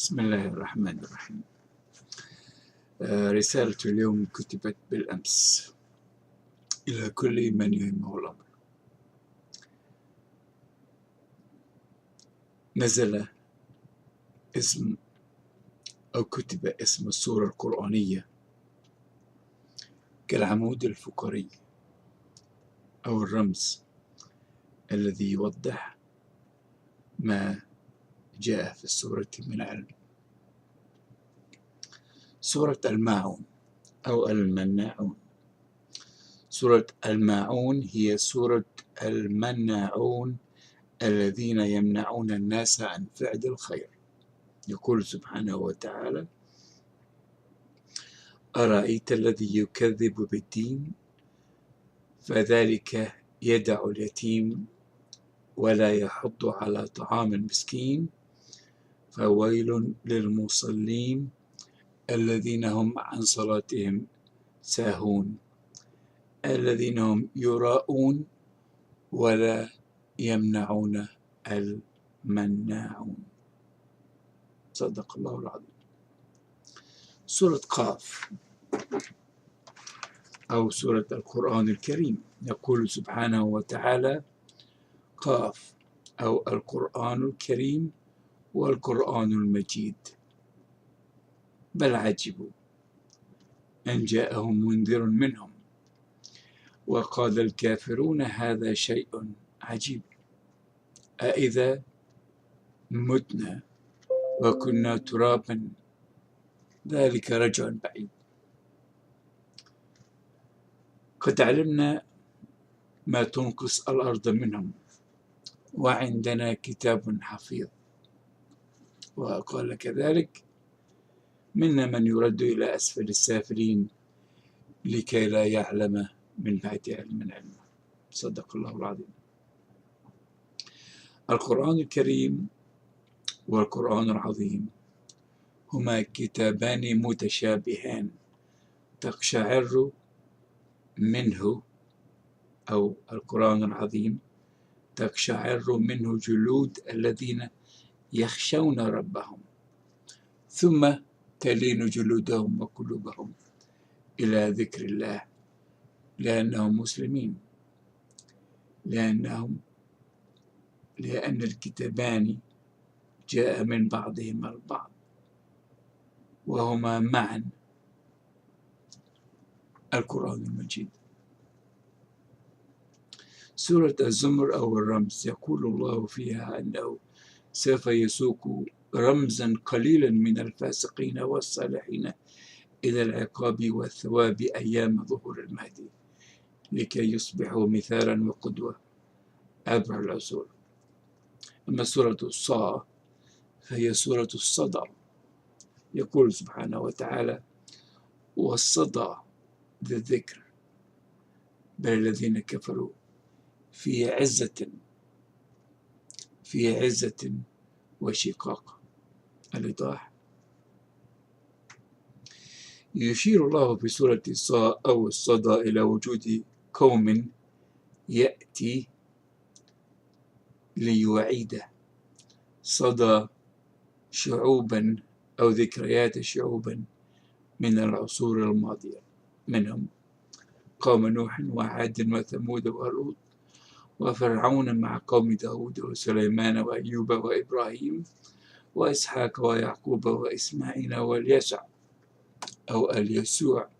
بسم الله الرحمن الرحيم. رسالة اليوم كتبت بالأمس إلى كل من يهمه الأمر. نزل اسم أو كتب اسم السورة القرآنية كالعمود الفقري أو الرمز الذي يوضح ما جاء في السورة من علم. سورة الماعون أو المناعون. سورة الماعون هي سورة المناعون الذين يمنعون الناس عن فعل الخير. يقول سبحانه وتعالى: أرأيت الذي يكذب بالدين فذلك يدع اليتيم ولا يحض على طعام المسكين فويل للمصلين الذين هم عن صلاتهم ساهون الذين هم يراءون ولا يمنعون المناعون. صدق الله العظيم. سورة قاف أو سورة القرآن الكريم. يقول سبحانه وتعالى: قاف أو القرآن الكريم والقرآن المجيد بل عجبوا أن جاءهم منذر منهم وقال الكافرون هذا شيء عجيب أإذا متنا وكنا ترابا ذلك رجع بعيد. قد علمنا ما تنقص الأرض منهم وعندنا كتاب حفيظ. وقال كذلك: منا من يرد إلى أسفل السافلين لكي لا يعلم من بعد علم علما. صدق الله العظيم. القرآن الكريم والقرآن العظيم هما كتابان متشابهان تقشعر منه أو القرآن العظيم تقشعر منه جلود الذين يخشون ربهم ثم تلين جلودهم وقلوبهم إلى ذكر الله لأنهم مسلمين لأن الكتابان جاء من بعضهما البعض وهما معا القرآن المجيد. سورة الزمر أو الرمز يقول الله فيها أنه سوف يسوق رمزا قليلا من الفاسقين والصالحين إلى العقاب والثواب أيام ظهور المهدي لكي يصبحوا مثالا وقدوة عبر العصور. أما سورة الصا فهي سورة الصدى. يقول سبحانه وتعالى: والصدى بالذكر بل الذين كفروا في عزة وشقاق. الإيضاح: يشير الله في سورة الصا أو الصدى إلى وجود قوم يأتي ليعيد صدى شعوبا أو ذكريات شعوبا من العصور الماضية، منهم قوم نوح وعاد وثمود ولوط وفرعون مع قوم داود وسليمان وأيوب وإبراهيم وإسحاق ويعقوب وإسماعيل واليسع أو اليسوع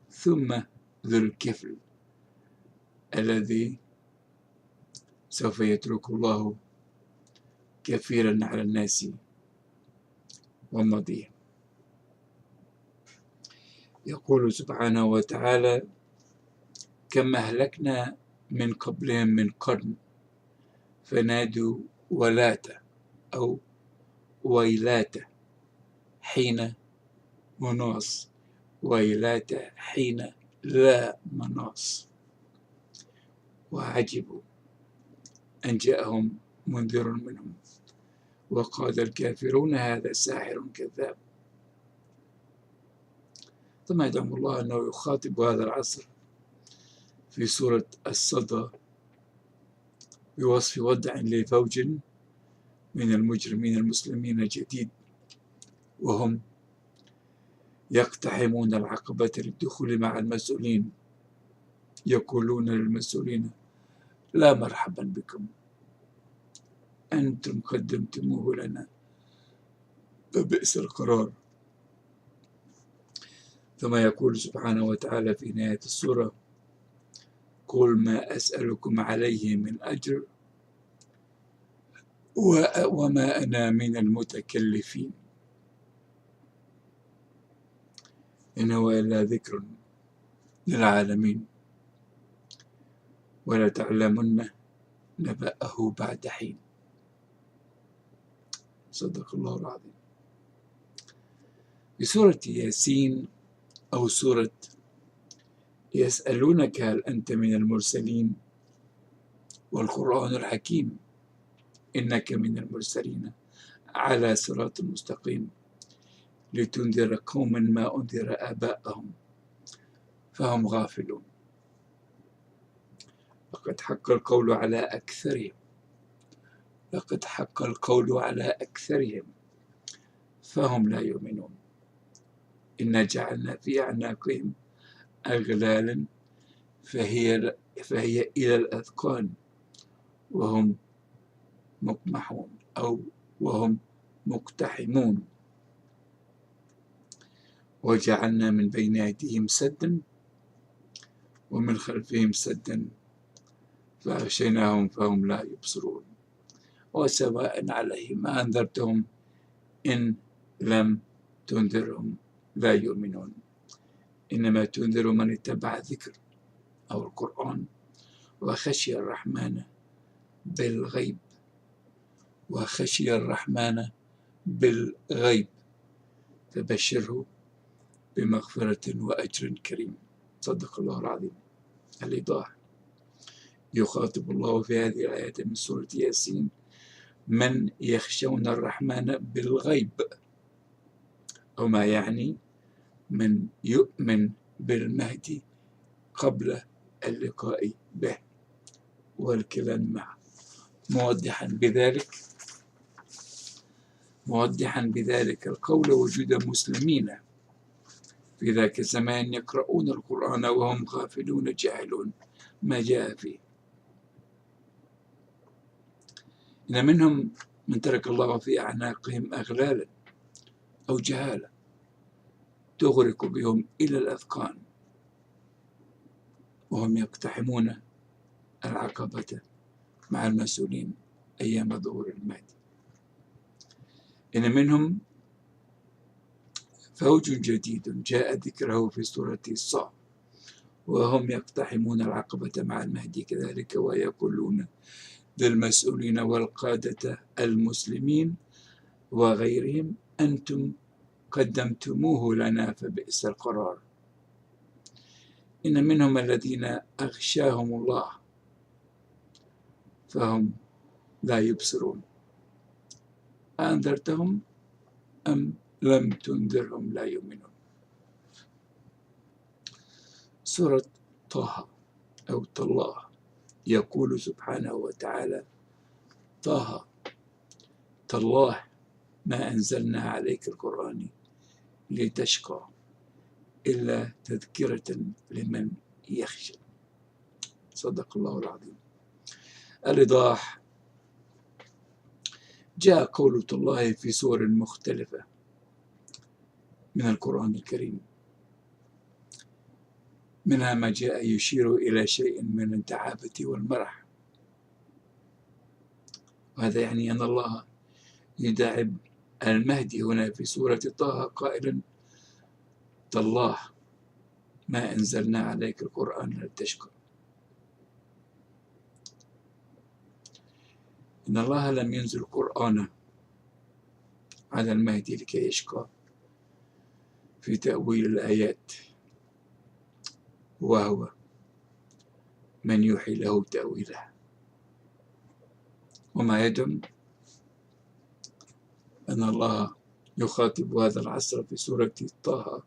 ثم ذو الكفل الذي سوف يترك الله كثيرا على الناس ومضيه. يقول سبحانه وتعالى: كما أهلكنا من قبلهم من قرن فنادوا ولات أو ويلات حين مناص ويلات حين لا مناص وعجبوا أن جاءهم منذر منهم وقال الكافرون هذا ساحر كذاب. ثم يدعم الله أنه يخاطب هذا العصر في سورة الصدى بوصف ودع لفوج من المجرمين المسلمين جديد، وهم يقتحمون العقبة للدخول مع المسؤولين، يقولون للمسؤولين: لا مرحبا بكم، أنتم قدمتموه لنا فبئس القرار. ثم يقول سبحانه وتعالى في نهاية السورة: قل ما أسألكم عليه من أجر وما أنا من المتكلفين، إن هو إلا ذكر للعالمين ولتعلمن نبأه بعد حين. صدق الله العظيم. في سورة ياسين أو سورة يسألونك هل أنت من المرسلين والقرآن الحكيم إنك من المرسلين على صراط مستقيم لتنذر قوما ما أنذر آباءهم فهم غافلون. لقد حق القول على أكثرهم فهم لا يؤمنون. إنا جعلنا في أعناقهم أغلالا فهي إلى الأذقان وهم مقمحون أو وهم مقتحمون. وجعلنا من بين أيديهم سدا ومن خلفهم سدا فأغشيناهم فهم لا يبصرون. وسواء عليهم أنذرتهم إن لم تنذرهم لا يؤمنون. إنما تنذر من اتبع الذكر أو القرآن وخشي الرحمن بالغيب فبشره بمغفرة وأجر كريم. صدق الله العظيم. الإيضاح: يخاطب الله في هذه الآيات من سورة ياسين من يخشون الرحمن بالغيب، أو ما يعني من يؤمن بالمهدي قبل اللقاء به والكلام معه، موضحا بذلك القول وجود مسلمين في ذاك الزمان يقرؤون القرآن وهم غافلون جاهلون ما جاء فيه. إن منهم من ترك الله في أعناقهم أغلالا أو جهالة تغرق بهم إلى الأذقان وهم يقتحمون العقبة مع المسؤولين أيام ظهور المهدي. إن منهم فوج جديد جاء ذكره في سورة الصاد وهم يقتحمون العقبة مع المهدي كذلك ويقولون للمسؤولين والقادة المسلمين وغيرهم: أنتم قدمتموه لنا فبئس القرار. إن منهم الذين أغشاهم الله فهم لا يبصرون. أنذرتهم أم لم تنذرهم لا يؤمنون. سورة طه أو طلاه يقول سبحانه وتعالى: طه تالله ما أنزلنا عليك القرآن لتشقى إلا تذكرة لمن يخشى. صدق الله العظيم. الإيضاح: جاء قول الله في سور مختلفة من القرآن الكريم، منها ما جاء يشير إلى شيء من الدعابة والمرح، وهذا يعني أن الله يداعب المهدي هنا في سورة طه قائلا: تالله ما أنزلنا عليك القرآن لتشقى. إن الله لم ينزل القرآن على المهدي لكي يشقى في تأويل الآيات، وهو من يوحي له تأويلها. وما يدعم أن الله يخاطب هذا العصر في سورة طه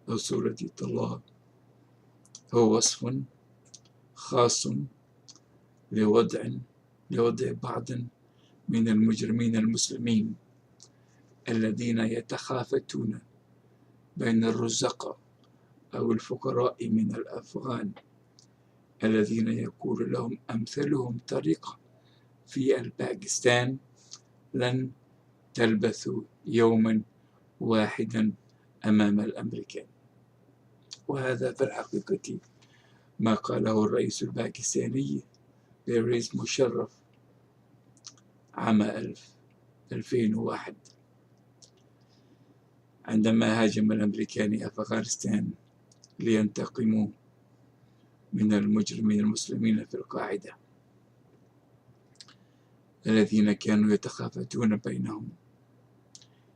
أو سورة طلاه هو وصف خاص لوضع بعض من المجرمين المسلمين الذين يتخافتون بين الرزقاء أو الفقراء من الأفغان الذين يقول لهم أمثلهم طريقة في الباكستان لن تلبثوا يوما واحدا أمام الأمريكان. وهذا في الحقيقة ما قاله الرئيس الباكستاني بيروز مشرف عام 2001 عندما هاجم الأمريكان أفغانستان لينتقموا من المجرمين المسلمين في القاعدة الذين كانوا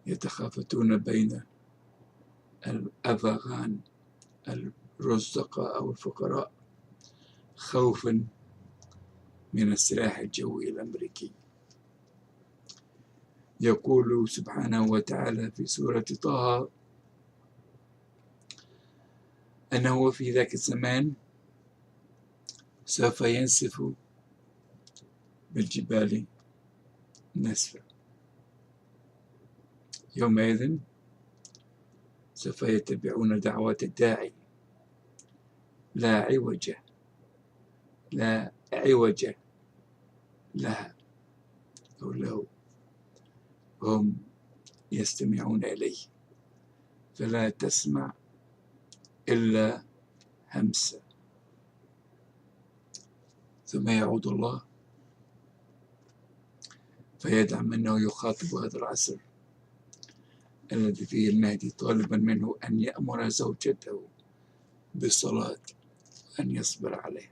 يتخافتون بين الأفغان الرزقاء أو الفقراء خوفا من السلاح الجوي الأمريكي. يقول سبحانه وتعالى في سورة طه أنه في ذاك الزمان سوف ينسف بالجبال نسفا، يومئذ سوف يتبعون دعوات الداعي لا عوج لها أو له، هم يستمعون إليه فلا تسمع إلا همسا. ثم يعود الله فيدعم أنه يخاطب هذا العصر الذي فيه المهدي طالبا منه أن يأمر زوجته بالصلاة وأن يصبر عليها،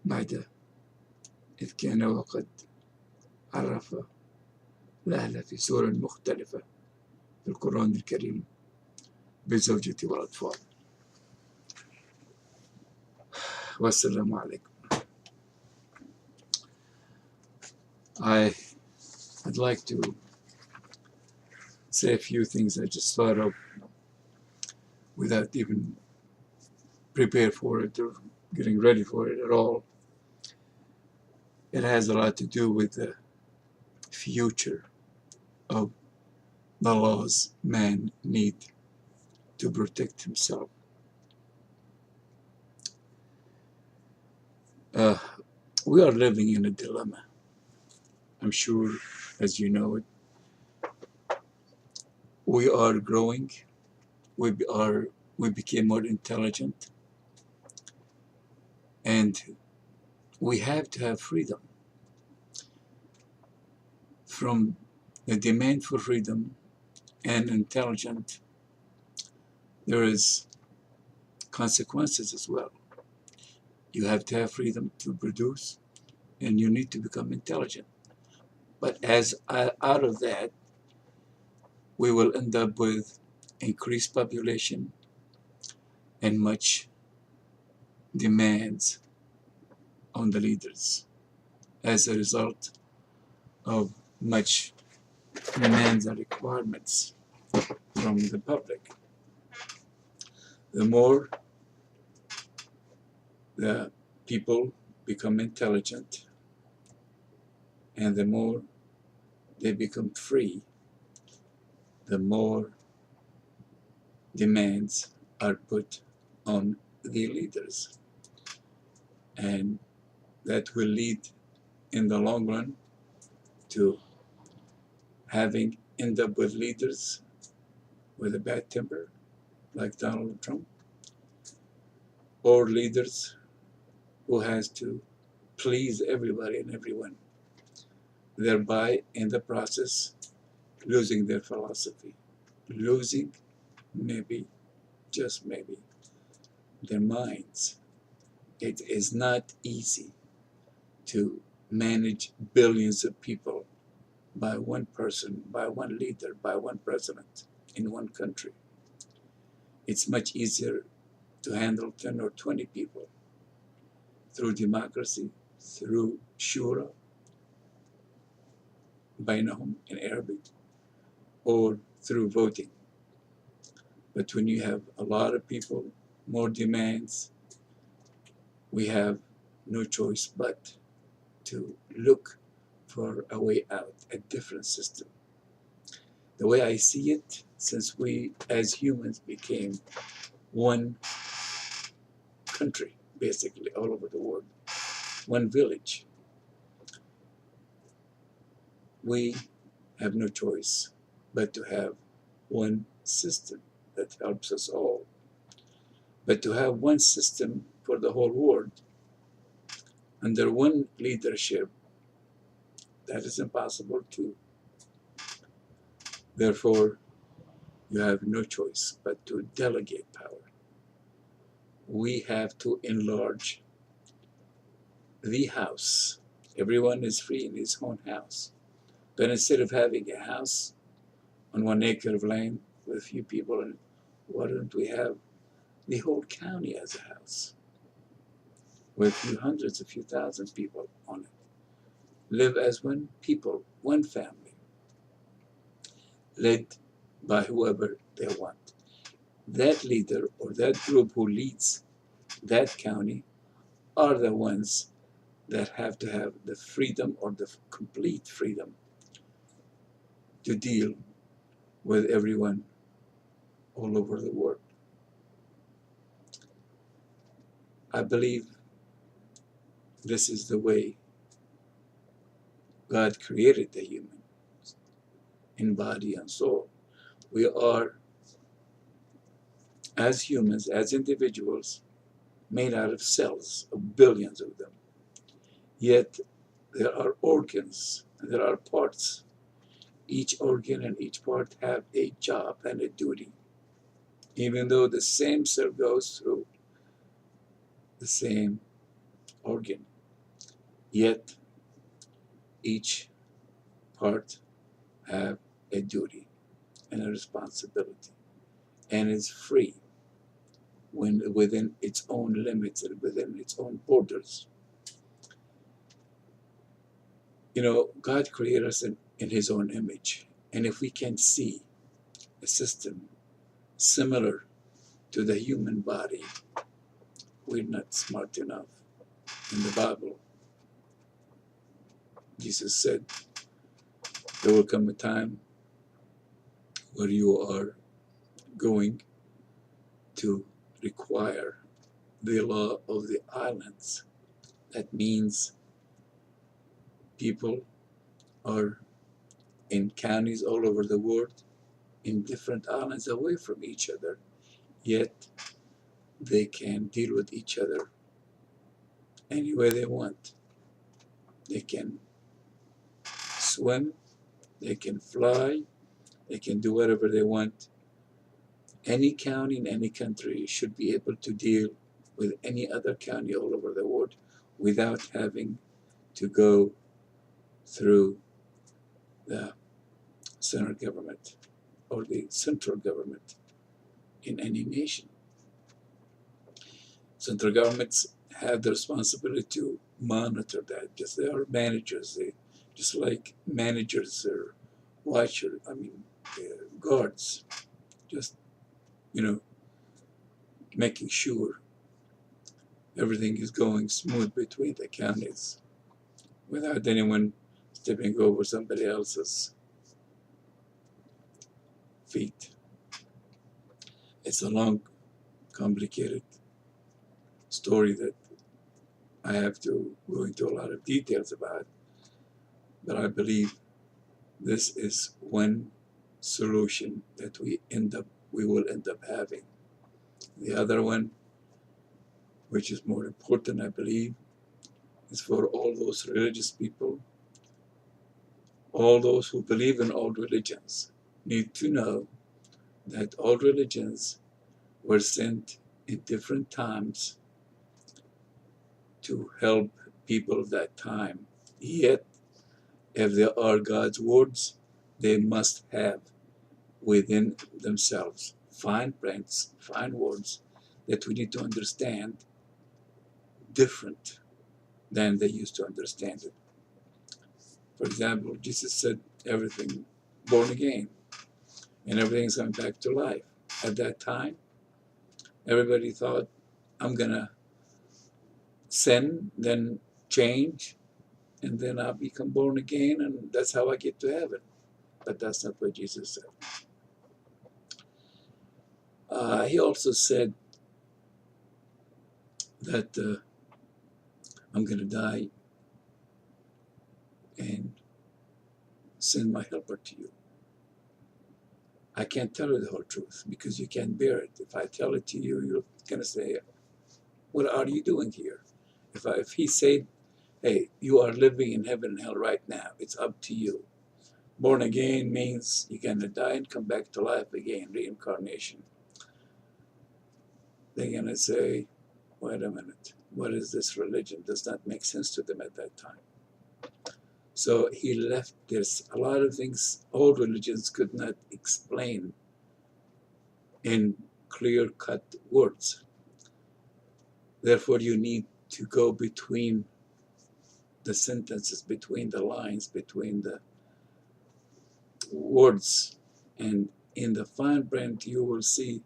بعد إذ كان وقد عرف الأهل في سور مختلفة في القرآن الكريم بالزوجة والأطفال. والسلام عليكم. I'd like to say a few things I just thought of without even prepared for it or getting ready for it at all. It has a lot to do with the future of the laws man needs to protect himself. We are living in a dilemma. I'm sure, as you know it, we are growing. We became more intelligent, and we have to have freedom. From the demand for freedom and intelligence, there is consequences as well. You have to have freedom to produce, and you need to become intelligent. But as out of that, we will end up with increased population and much demands on the leaders as a result of much demands and requirements from the public. The more the people become intelligent and the more they become free, the more demands are put on the leaders. And that will lead in the long run to end up with leaders with a bad temper, like Donald Trump, or leaders who has to please everybody and everyone, thereby in the process losing their philosophy, losing maybe, just maybe, their minds. It is not easy to manage billions of people by one person, by one leader, by one president in one country. It's much easier to handle 10 or 20 people through democracy, through shura, bainahum in Arabic, or through voting. But when you have a lot of people, more demands, we have no choice but to look for a way out, a different system. The way I see it, since we as humans became one country, basically, all over the world, one village, we have no choice but to have one system that helps us all. But to have one system for the whole world under one leadership, that is impossible too. Therefore, you have no choice but to delegate power. We have to enlarge the house. Everyone is free in his own house. But instead of having a house on 1 acre of land with a few people in it, why don't we have the whole county as a house with a few hundreds, a few thousand people on it? Live as one people, one family, led by whoever they want. That leader or that group who leads that county are the ones that have to have the freedom or the complete freedom to deal with everyone all over the world. I believe this is the way God created the human in body and soul. We are, as humans, as individuals, made out of cells, of billions of them. Yet there are organs, and there are parts. Each organ and each part have a job and a duty. Even though the same cell goes through the same organ, yet each part have a duty and a responsibility, and is free when within its own limits and within its own borders. You know, God created us in his own image, and if we can see a system similar to the human body, we're not smart enough. In the Bible, Jesus said, there will come a time where you are going to require the law of the islands. That means people are in counties all over the world, in different islands away from each other, yet they can deal with each other any way they want. They can swim, they can fly, they can do whatever they want. Any county in any country should be able to deal with any other county all over the world without having to go through the center government or the central government in any nation. Central governments have the responsibility to monitor that, because they are managers. They just like managers or watchers, guards, just, making sure everything is going smooth between the counties without anyone stepping over somebody else's feet. It's a long, complicated story that I have to go into a lot of details about, but I believe this is one solution that we will end up having. The other one, which is more important, I believe, is for all those religious people, all those who believe in all religions, need to know that all religions were sent in different times to help people of that time. Yet, if they are God's words, they must have within themselves fine prints, fine words that we need to understand different than they used to understand it. For example, Jesus said everything born again and everything's coming back to life. At that time, everybody thought, I'm going to sin, then change, and then I'll become born again, and that's how I get to heaven. But that's not what Jesus said. He also said that I'm going to die and send my helper to you. I can't tell you the whole truth because you can't bear it. If I tell it to you, you're going to say, what are you doing here? If he said, hey, you are living in heaven and hell right now, it's up to you. Born again means you're going to die and come back to life again, reincarnation. They're going to say, wait a minute, what is this religion? Does not make sense to them at that time. So he left. There's a lot of things all religions could not explain in clear-cut words. Therefore, you need to go between the sentences, between the lines, between the words. And in the fine print, you will see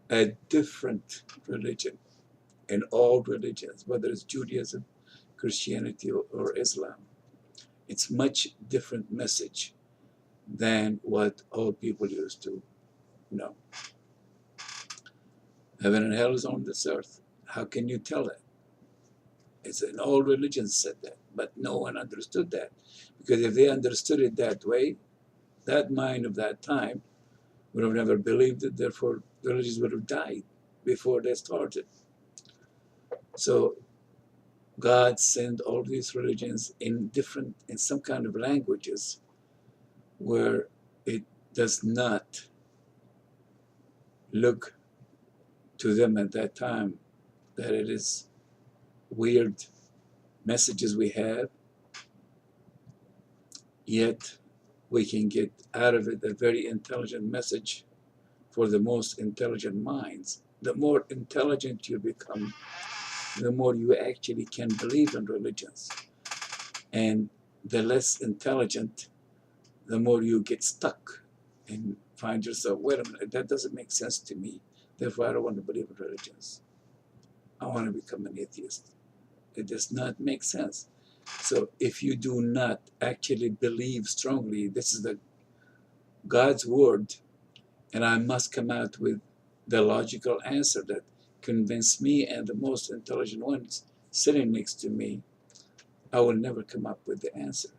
a different religion in all religions, whether it's Judaism, Christianity, or Islam. It's much different message than what all people used to know. Heaven and hell is on this earth. How can you tell that? It's in all religions said that, but no one understood that. Because if they understood it that way, that mind of that time would have never believed it, therefore religions would have died before they started. So God sent all these religions in some kind of languages where it does not look to them at that time that it is weird messages we have, yet we can get out of it a very intelligent message for the most intelligent minds. The more intelligent you become, the more you actually can believe in religions. And the less intelligent, the more you get stuck and find yourself, wait a minute, that doesn't make sense to me. Therefore, I don't want to believe in religions. I want to become an atheist. It does not make sense. So if you do not actually believe strongly, this is God's word, and I must come out with the logical answer that convince me and the most intelligent ones sitting next to me, I will never come up with the answer.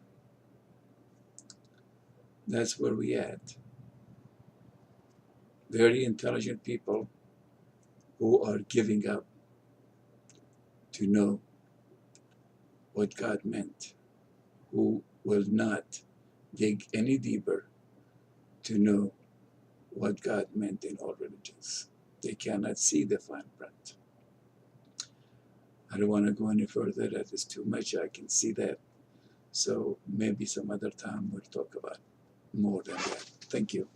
That's where we at. Very intelligent people who are giving up to know what God meant, who will not dig any deeper to know what God meant in all religions. They cannot see the fine print. I don't want to go any further. That is too much. I can see that. So maybe some other time we'll talk about more than that. Thank you.